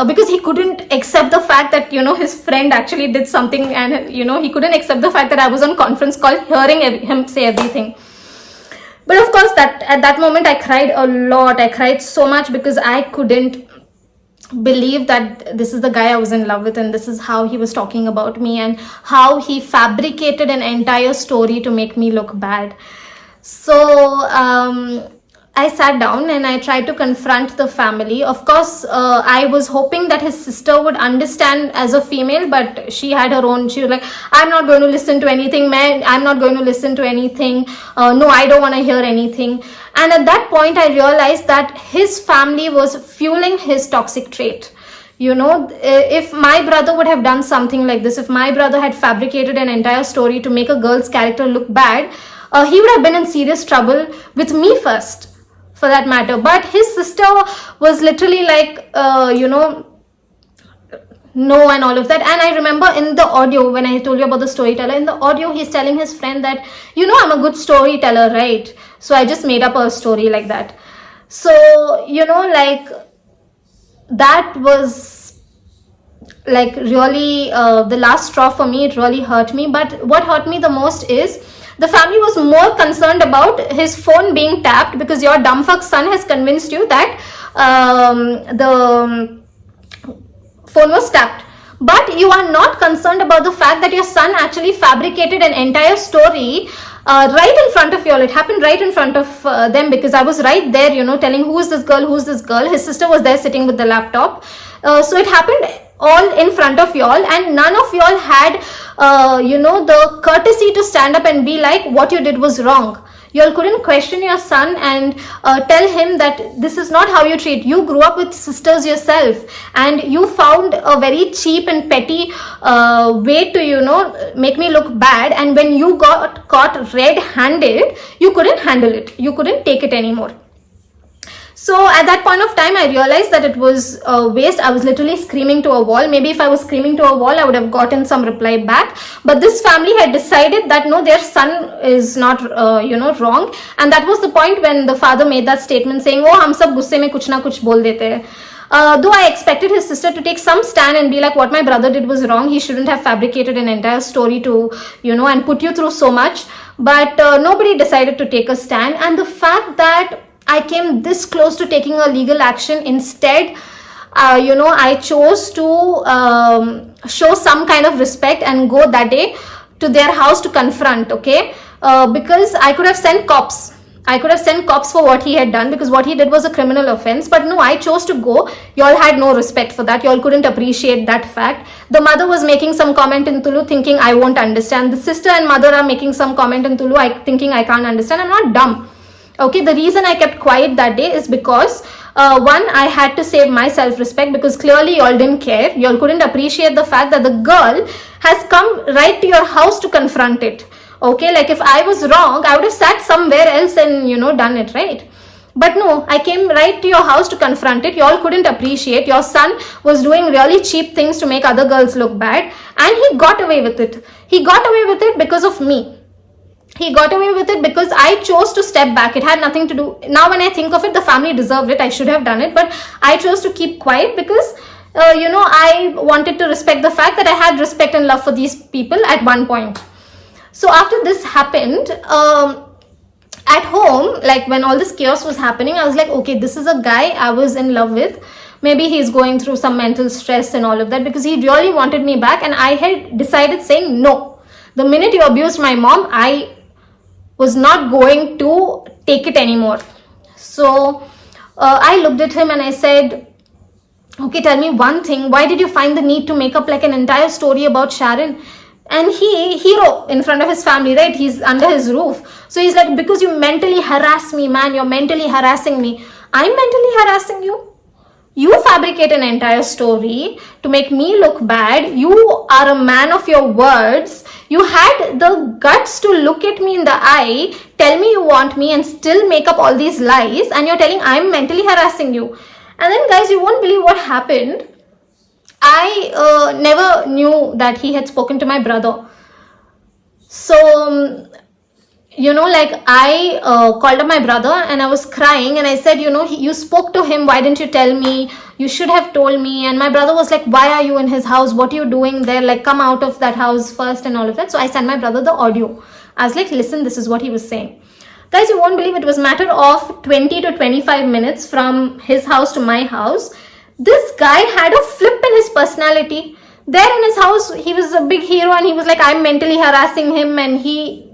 Because he couldn't accept the fact that, his friend actually did something, and, he couldn't accept the fact that I was on conference call hearing him say everything. But of course, at that moment, I cried a lot. I cried so much because I couldn't believe that this is the guy I was in love with, and this is how he was talking about me, and how he fabricated an entire story to make me look bad. So, I sat down and I tried to confront the family. Of course, I was hoping that his sister would understand as a female, but she had her own. She was like, I'm not going to listen to anything, man. I'm not going to listen to anything. No, I don't want to hear anything. And at that point, I realized that his family was fueling his toxic trait. If my brother would have done something like this, if my brother had fabricated an entire story to make a girl's character look bad, he would have been in serious trouble with me first, for that matter. But his sister was literally like, no, and all of that. And I remember in the audio, when I told you about the storyteller, in the audio, he's telling his friend that, I'm a good storyteller, right? So I just made up a story like that. So, that was like really the last straw for me. It really hurt me. But what hurt me the most is, the family was more concerned about his phone being tapped, because your dumb fuck son has convinced you that the phone was tapped. But you are not concerned about the fact that your son actually fabricated an entire story right in front of you all. It happened right in front of them, because I was right there, telling who is this girl. His sister was there sitting with the laptop. So it happened all in front of y'all, and none of y'all had the courtesy to stand up and be like, what you did was wrong. Y'all couldn't question your son and tell him that this is not how you treat. You grew up with sisters yourself, and you found a very cheap and petty way to make me look bad. And when you got caught red-handed, you couldn't handle it. You couldn't take it anymore. So at that point of time, I realized that it was a waste. I was literally screaming to a wall. Maybe if I was screaming to a wall, I would have gotten some reply back. But this family had decided that no, their son is not, wrong. And that was the point when the father made that statement saying, oh, hum sab gusse mein kuch na kuch bol dete hai. Though I expected his sister to take some stand and be like, what my brother did was wrong. He shouldn't have fabricated an entire story to, and put you through so much. But nobody decided to take a stand. And the fact that I came this close to taking a legal action, instead, I chose to show some kind of respect and go that day to their house to confront, okay? Because I could have sent cops. I could have sent cops for what he had done, because what he did was a criminal offense. But no, I chose to go. Y'all had no respect for that. Y'all couldn't appreciate that fact. The mother was making some comment in Tulu thinking I won't understand. The sister and mother are making some comment in Tulu thinking I can't understand. I'm not dumb. Okay, the reason I kept quiet that day is because one, I had to save my self-respect, because clearly y'all didn't care. Y'all couldn't appreciate the fact that the girl has come right to your house to confront it. Okay, like if I was wrong, I would have sat somewhere else and, done it, right? But no, I came right to your house to confront it. Y'all couldn't appreciate. Your son was doing really cheap things to make other girls look bad, and he got away with it. He got away with it because of me. He got away with it because I chose to step back. It had nothing to do. Now when I think of it, the family deserved it. I should have done it, but I chose to keep quiet because, I wanted to respect the fact that I had respect and love for these people at one point. So after this happened, at home, like when all this chaos was happening, I was like, okay, this is a guy I was in love with. Maybe he's going through some mental stress and all of that, because he really wanted me back. And I had decided saying no. The minute you abused my mom, I was not going to take it anymore. So I looked at him and I said, okay, tell me one thing. Why did you find the need to make up like an entire story about Sharon? And hero in front of his family, right? He's under his roof. So he's like, because you mentally harass me, man. You're mentally harassing me. I'm mentally harassing you? You fabricate an entire story to make me look bad. You are a man of your words. You had the guts to look at me in the eye, tell me you want me, and still make up all these lies. And you're telling I'm mentally harassing you. And then guys, you won't believe what happened. I never knew that he had spoken to my brother. So, I called up my brother and I was crying and I said, you spoke to him. Why didn't you tell me? You should have told me. And my brother was like, why are you in his house? What are you doing there? Like, come out of that house first and all of that. So I sent my brother the audio. I was like, listen, this is what he was saying. Guys, you won't believe it was a matter of 20 to 25 minutes from his house to my house. This guy had a flip in his personality. There in his house, he was a big hero and he was like, I'm mentally harassing him. And he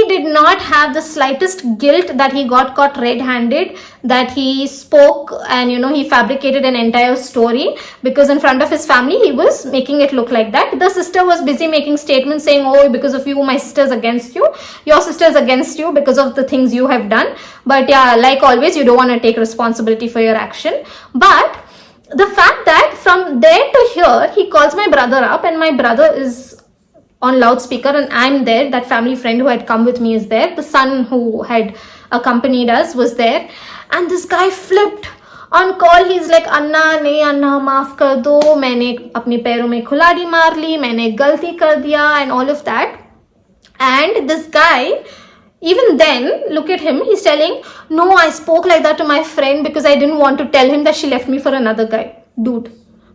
did not have the slightest guilt that he got caught red-handed, that he spoke and, he fabricated an entire story, because in front of his family, he was making it look like that. The sister was busy making statements saying, oh, because of you, my sister's against you. Your sister's against you because of the things you have done. But yeah, like always, you don't want to take responsibility for your action. But the fact that from there to here, he calls my brother up and my brother is on loudspeaker and I'm there. That family friend who had come with me is there. The son who had accompanied us was there. And this guy flipped on call. He's like, Anna, maaf kar do. Maine apne पैरों में खुलाड़ी मार ली. मैंने गलती कर दिया and all of that. And this guy, even then, look at him. He's telling, no, I spoke like that to my friend because I didn't want to tell him that she left me for another guy. Dude,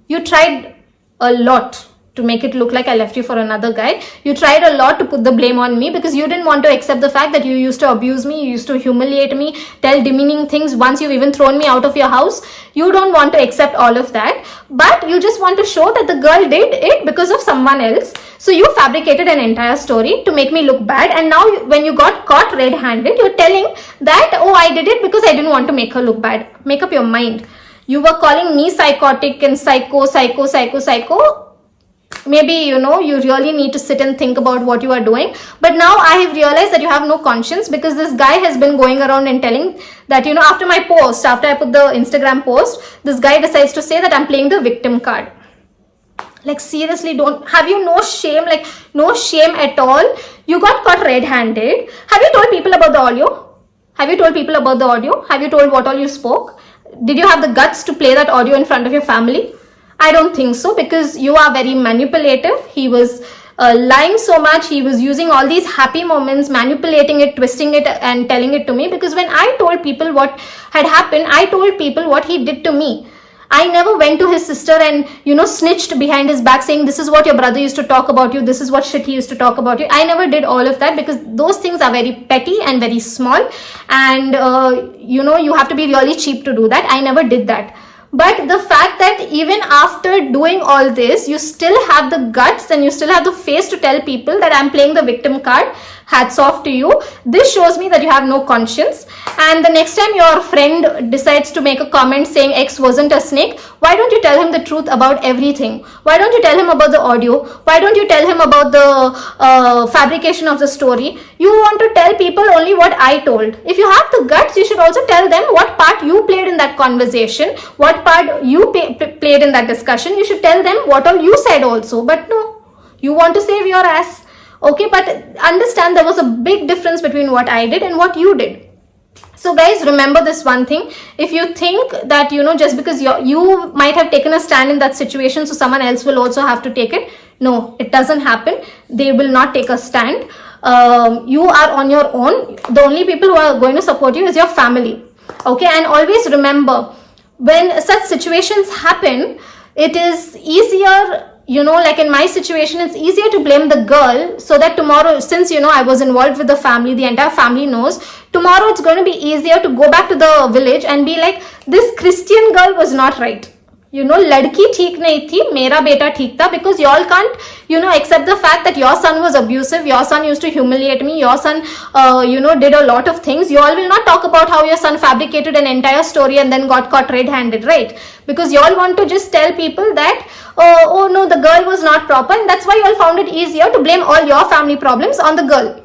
you tried a lot to make it look like I left you for another guy. You tried a lot to put the blame on me because you didn't want to accept the fact that you used to abuse me, you used to humiliate me, tell demeaning things. Once you've even thrown me out of your house, you don't want to accept all of that. But you just want to show that the girl did it because of someone else. So you fabricated an entire story to make me look bad. And now when you got caught red-handed, you're telling that, oh, I did it because I didn't want to make her look bad. Make up your mind. You were calling me psychotic and psycho. Maybe, you really need to sit and think about what you are doing. But now I have realized that you have no conscience, because this guy has been going around and telling that, after my post, after I put the Instagram post, this guy decides to say that I'm playing the victim card. Like, seriously, have you no shame? Like, no shame at all? You got caught red-handed. Have you told people about the audio? Have you told what all you spoke? Did you have the guts to play that audio in front of your family? I don't think so, because you are very manipulative. He was lying so much. He was using all these happy moments, manipulating it, twisting it and telling it to me. Because when I told people what had happened, I told people what he did to me. I never went to his sister and, snitched behind his back saying, this is what your brother used to talk about you. This is what shit he used to talk about you. I never did all of that, because those things are very petty and very small. And, you have to be really cheap to do that. I never did that. But the fact that even after doing all this, you still have the guts and you still have the face to tell people that I'm playing the victim card. hats off to you. This shows me that you have no conscience. And the next time your friend decides to make a comment saying X wasn't a snake, why don't you tell him the truth about everything? Why don't you tell him about the audio? Why don't you tell him about the fabrication of the story? You want to tell people only what I told. If you have the guts, you should also tell them what part you played in that conversation, what part you played in that discussion. You should tell them what all you said also. But no, you want to save your ass. Okay, but understand there was a big difference between what I did and what you did. So guys, remember this one thing. If you think that, just because you might have taken a stand in that situation, so someone else will also have to take it. No, it doesn't happen. They will not take a stand. You are on your own. The only people who are going to support you is your family. Okay, and always remember, when such situations happen, it is easier, like in my situation, it's easier to blame the girl, so that tomorrow, since I was involved with the family, the entire family knows, tomorrow it's going to be easier to go back to the village and be like, this Christian girl was not right. ladki theek nahi thi, mera beta theek tha, because y'all can't, accept the fact that your son was abusive, your son used to humiliate me, your son, did a lot of things. You all will not talk about how your son fabricated an entire story and then got caught red-handed, right? Because y'all want to just tell people that, oh no, the girl was not proper, and that's why y'all found it easier to blame all your family problems on the girl.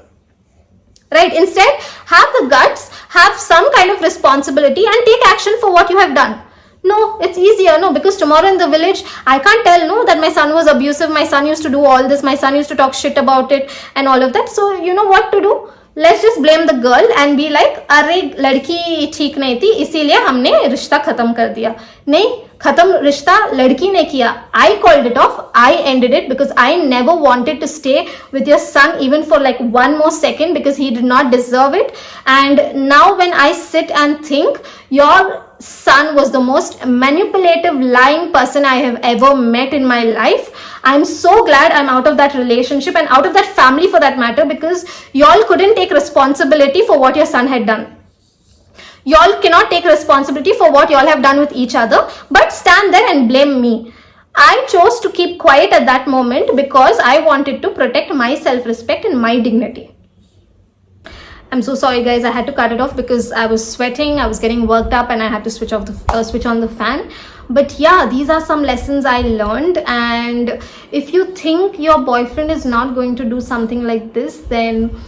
Right? Instead, have the guts, have some kind of responsibility, and take action for what you have done. No, it's easier, no, because tomorrow in the village, I can't tell, no, that my son was abusive, my son used to do all this, my son used to talk shit about it and all of that. So, you know what to do? Let's just blame the girl and be like, अरे लड़की ठीक नहीं थी, इसीलिए हमने रिश्ता खत्म कर दिया. नहीं, खत्म रिश्ता लड़की ने किया. I called it off. I ended it because I never wanted to stay with your son even for like one more second, because he did not deserve it. And now when I sit and think, your son was the most manipulative, lying person I have ever met in my life. I'm so glad I'm out of that relationship and out of that family for that matter, because y'all couldn't take responsibility for what your son had done. Y'all cannot take responsibility for what y'all have done with each other, but stand there and blame me. I chose to keep quiet at that moment because I wanted to protect my self-respect and my dignity. I'm so sorry guys, I had to cut it off because I was sweating, I was getting worked up, and I had to switch on the fan. But yeah, these are some lessons I learned. And if you think your boyfriend is not going to do something like this, then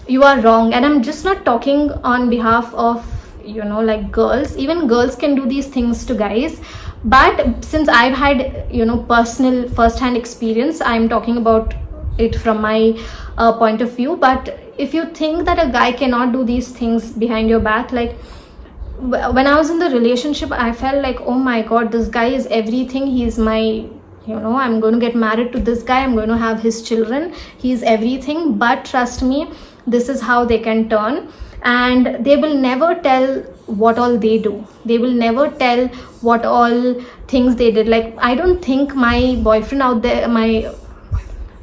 you are wrong. And I'm just not talking on behalf of, like girls. Even girls can do these things to guys. But since I've had, personal first-hand experience, I'm talking about it from my point of view. But if you think that a guy cannot do these things behind your back, like when I was in the relationship, I felt like, oh my god, this guy is everything. He's my, I'm going to get married to this guy, I'm going to have his children, he's everything. But trust me, this is how they can turn. And they will never tell what all they do. They will never tell what all things they did. Like, I don't think my boyfriend out there,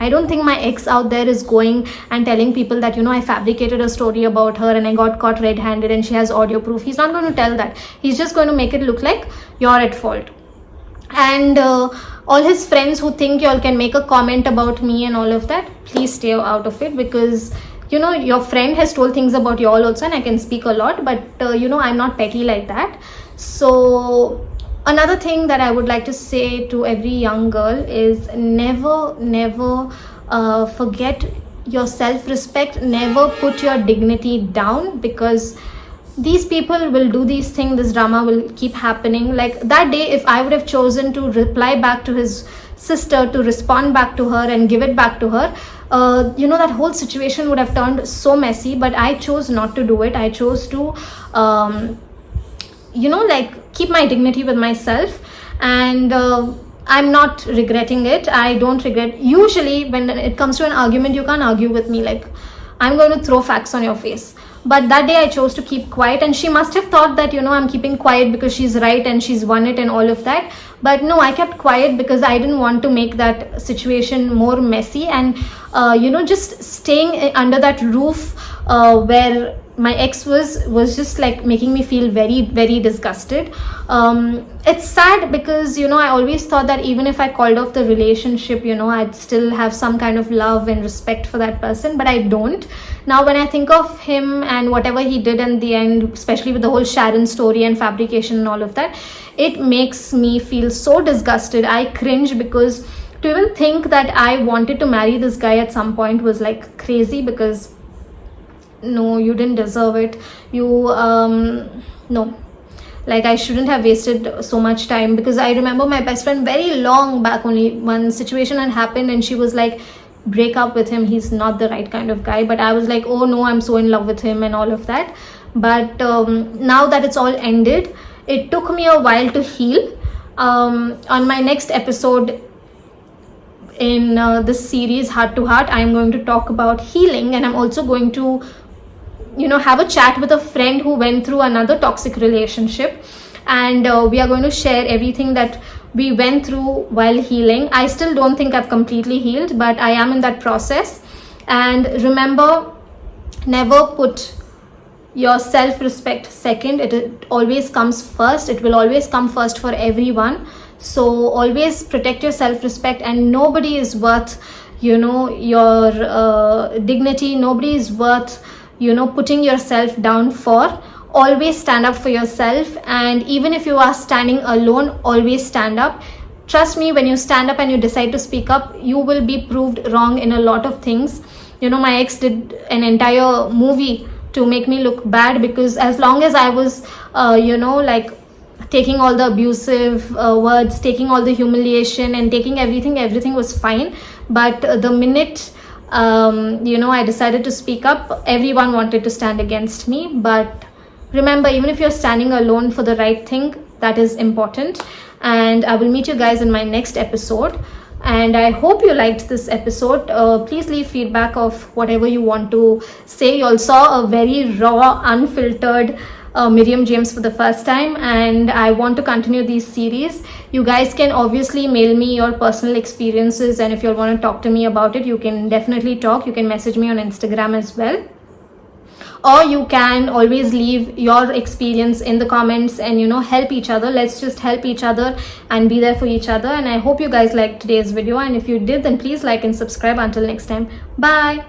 I don't think my ex out there is going and telling people that, I fabricated a story about her and I got caught red-handed and she has audio proof. He's not going to tell that. He's just going to make it look like you're at fault. And all his friends who think y'all can make a comment about me and all of that, please stay out of it, because your friend has told things about y'all also, and I can speak a lot, but I'm not petty like that. So another thing that I would like to say to every young girl is never forget your self-respect. Never put your dignity down, because these people will do these things. This drama will keep happening. Like that day, if I would have chosen to reply back to his sister, to respond back to her and give it back to her, that whole situation would have turned so messy. But I chose not to do it. I chose to keep my dignity with myself, and I'm not regretting it. I don't regret. Usually when it comes to an argument, you can't argue with me. Like, I'm going to throw facts on your face. But that day I chose to keep quiet, and she must have thought that I'm keeping quiet because she's right and she's won it and all of that. But no, I kept quiet because I didn't want to make that situation more messy. And just staying under that roof where my ex was just like making me feel very, very disgusted. It's sad because, you know, I always thought that even if I called off the relationship, you know, I'd still have some kind of love and respect for that person, but I don't. Now when I think of him and whatever he did in the end, especially with the whole Sharon story and fabrication and all of that, it makes me feel so disgusted. I cringe, because to even think that I wanted to marry this guy at some point was like crazy, because no, you didn't deserve it. You no, like I shouldn't have wasted so much time. Because I remember my best friend very long back, only one situation had happened and she was like, break up with him, he's not the right kind of guy. But I was like, oh no, I'm so in love with him and all of that. But now that it's all ended, it took me a while to heal. On my next episode in this series, Heart to Heart, I'm going to talk about healing, and I'm also going to, you know, have a chat with a friend who went through another toxic relationship, and we are going to share everything that we went through while healing. I still don't think I've completely healed, but I am in that process. And remember, never put your self-respect second. It always comes first. It will always come first for everyone. So always protect your self-respect, and nobody is worth, you know, your dignity. Nobody is worth, you know, putting yourself down for. Always stand up for yourself, and even if you are standing alone, always stand up. Trust me, when you stand up and you decide to speak up, you will be proved wrong in a lot of things. You know, my ex did an entire movie to make me look bad, because as long as I was you know, like taking all the abusive words, taking all the humiliation and taking everything was fine. But the minute you know, I decided to speak up, everyone wanted to stand against me. But remember, even if you're standing alone for the right thing, that is important. And I will meet you guys in my next episode, and I hope you liked this episode. Please leave feedback of whatever you want to say. You all saw a very raw, unfiltered Miriam James for the first time, and I want to continue these series. You guys can obviously mail me your personal experiences, and if you want to talk to me about it, you can definitely talk. You can message me on Instagram as well, or you can always leave your experience in the comments and, you know, help each other. Let's just help each other and be there for each other. And I hope you guys liked today's video, and if you did, then please like and subscribe. Until next time, bye.